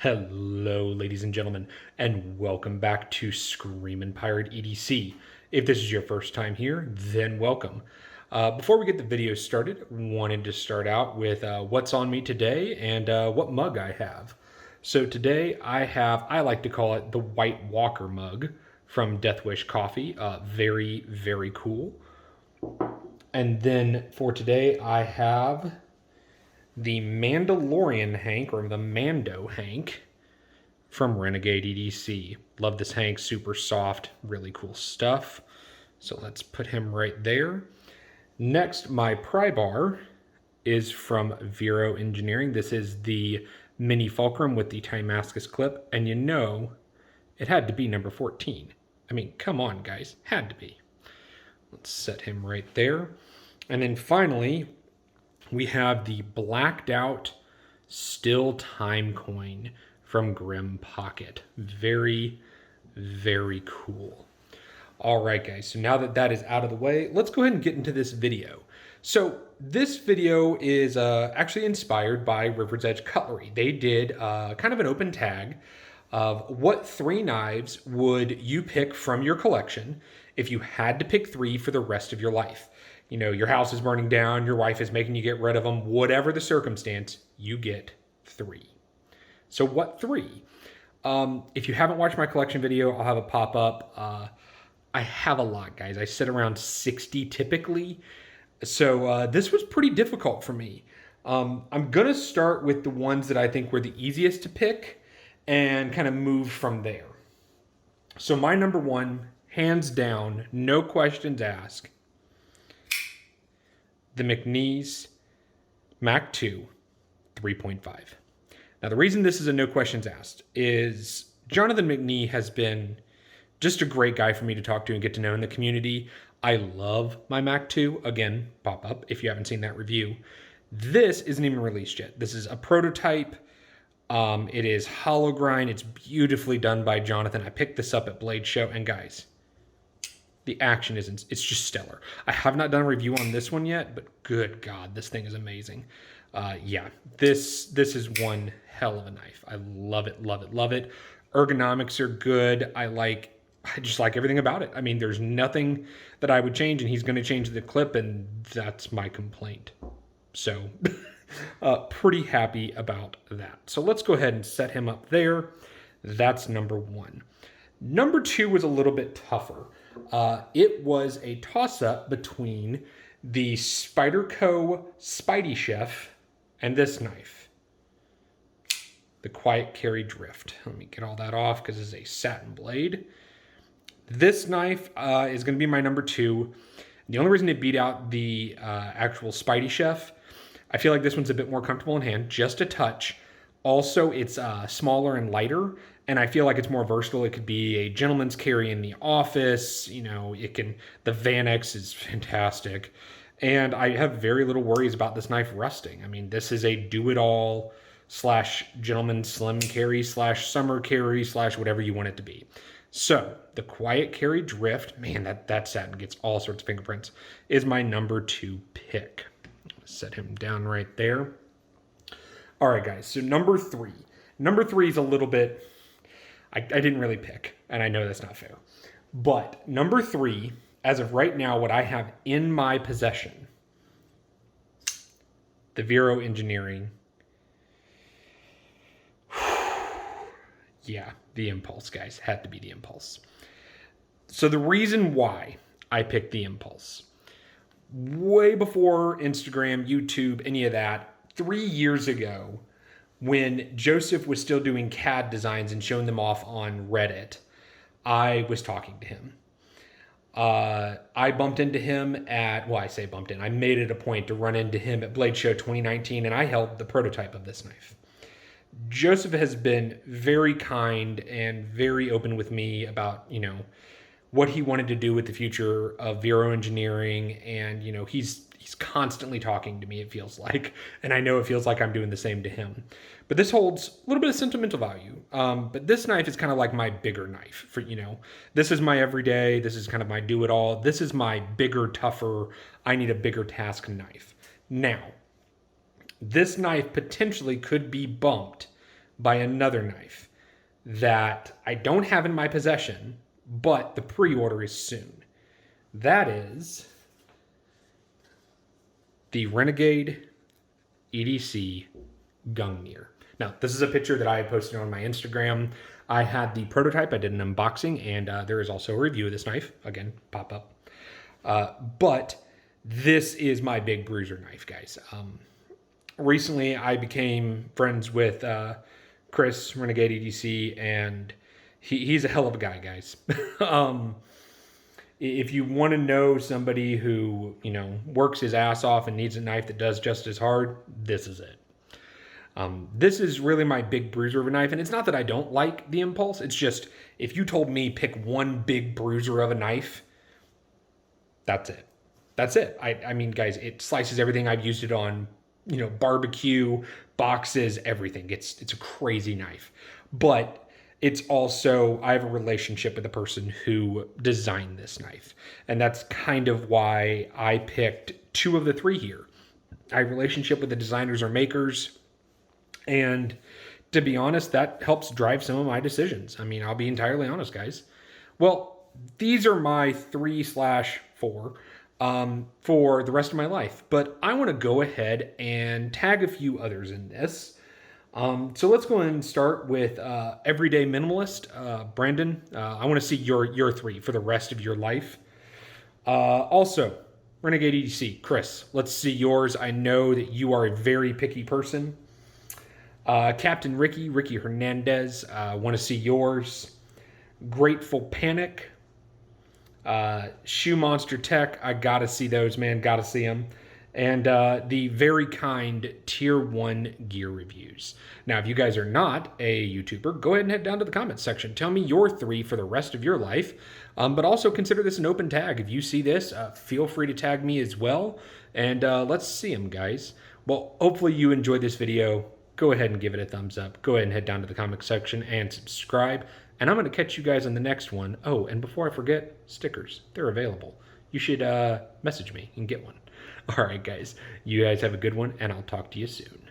Hello, ladies and gentlemen, and welcome back to Screaminpirate EDC. If this is your first time here, then welcome. Before we get the video started, wanted to start out with what's on me today and what mug I have. So today I like to call it the White Walker mug from Death Wish Coffee. Very, very cool. And then for today, I have the Mandalorian Hank, or the Mando Hank, from Renegade EDC. Love this Hank, super soft, really cool stuff. So let's put him right there. Next, my pry bar is from Vero Engineering. This is the mini fulcrum with the Timascus clip, and you know it had to be number 14. I mean, come on, guys, had to be. Let's set him right there. And then finally, we have the blacked out still time coin from Grim Pocket. Very, very cool. All right, guys, so now that that is out of the way, let's go ahead and get into this video. So this video is actually inspired by River's Edge Cutlery. They did kind of an open tag of what 3 knives would you pick from your collection if you had to pick 3 for the rest of your life. You know, your house is burning down, your wife is making you get rid of them, whatever the circumstance, you get 3. So what 3? If you haven't watched my collection video, I'll have a pop-up. I have a lot, guys. I sit around 60 typically. So this was pretty difficult for me. I'm going to start with the ones that I think were the easiest to pick and kind of move from there. So my number 1, hands down, no questions asked, the McNeese Mac 2 3.5. Now, the reason this is a no questions asked is Jonathan McNee has been just a great guy for me to talk to and get to know in the community. I love my Mac 2. Again, pop up if you haven't seen that review. This isn't even released yet. This is a prototype. It is hollow grind. It's beautifully done by Jonathan. I picked this up at Blade Show, and guys, the action isn't, it's just stellar. I have not done a review on this one yet, but good God, this thing is amazing. Yeah, this is one hell of a knife. I love it, love it, love it. Ergonomics are good. I just like everything about it. I mean, there's nothing that I would change, and he's going to change the clip, and that's my complaint. So pretty happy about that. So let's go ahead and set him up there. That's number 1. Number 2 was a little bit tougher. It was a toss-up between the Spyderco Spidey Chef and this knife, the Quiet Carry Drift. Let me get all that off because it's a satin blade. This knife is going to be my number 2. The only reason it beat out the actual Spidey Chef, I feel like this one's a bit more comfortable in hand, just a touch. Also, it's smaller and lighter, and I feel like it's more versatile. It could be a gentleman's carry in the office. You know, the Vanex is fantastic. And I have very little worries about this knife rusting. I mean, this is a do-it-all / gentleman slim carry / summer carry / whatever you want it to be. So the Quiet Carry Drift, man, that satin gets all sorts of fingerprints, is my number 2 pick. Set him down right there. All right, guys, so number 3. Number 3 is a little bit, I didn't really pick, and I know that's not fair. But number 3, as of right now, what I have in my possession, the Vero Engineering, yeah, the Impulse, guys, had to be the Impulse. So the reason why I picked the Impulse, way before Instagram, YouTube, any of that, 3 years ago, when Joseph was still doing CAD designs and showing them off on Reddit, I was talking to him. I bumped into him I made it a point to run into him at Blade Show 2019, and I held the prototype of this knife. Joseph has been very kind and very open with me about, you know, what he wanted to do with the future of Vero Engineering, and, you know, he's constantly talking to me, it feels like, and I know it feels like I'm doing the same to him. But this holds a little bit of sentimental value. But this knife is kind of like my bigger knife for, you know, this is my everyday, this is kind of my do-it-all, this is my bigger, tougher, I need a bigger task knife. Now, this knife potentially could be bumped by another knife that I don't have in my possession, but the pre-order is soon. That is the Renegade EDC Gungnir. Now, this is a picture that I posted on my Instagram. I had the prototype, I did an unboxing, and there is also a review of this knife. Again, pop up. But this is my big bruiser knife, guys. Recently, I became friends with Chris, Renegade EDC, and he's a hell of a guy, guys. If you want to know somebody who, works his ass off and needs a knife that does just as hard, this is it. This is really my big bruiser of a knife, and it's not that I don't like the Impulse. It's just, if you told me pick one big bruiser of a knife, that's it. That's it. I mean, guys, it slices everything. I've used it on, barbecue, boxes, everything. It's a crazy knife. But it's also, I have a relationship with the person who designed this knife. And that's kind of why I picked 2 of the 3 here. I have a relationship with the designers or makers. And to be honest, that helps drive some of my decisions. I mean, I'll be entirely honest, guys. Well, these are my 3/4 for the rest of my life. But I want to go ahead and tag a few others in this. So let's go ahead and start with Everyday Minimalist, Brandon. I want to see your 3 for the rest of your life. Also, Renegade EDC, Chris, let's see yours. I know that you are a very picky person. Captain Ricky Hernandez, want to see yours. Grateful Panic, Shoe Monster Tech, I gotta see those, man, gotta see them. And the Very Kind Tier 1 gear reviews. Now, if you guys are not a YouTuber, go ahead and head down to the comments section. Tell me your 3 for the rest of your life. But also consider this an open tag. If you see this, feel free to tag me as well. And let's see them, guys. Well, hopefully you enjoyed this video. Go ahead and give it a thumbs up. Go ahead and head down to the comment section and subscribe. And I'm going to catch you guys on the next one. Oh, and before I forget, stickers. They're available. You should message me and get one. All right, guys. You guys have a good one, and I'll talk to you soon.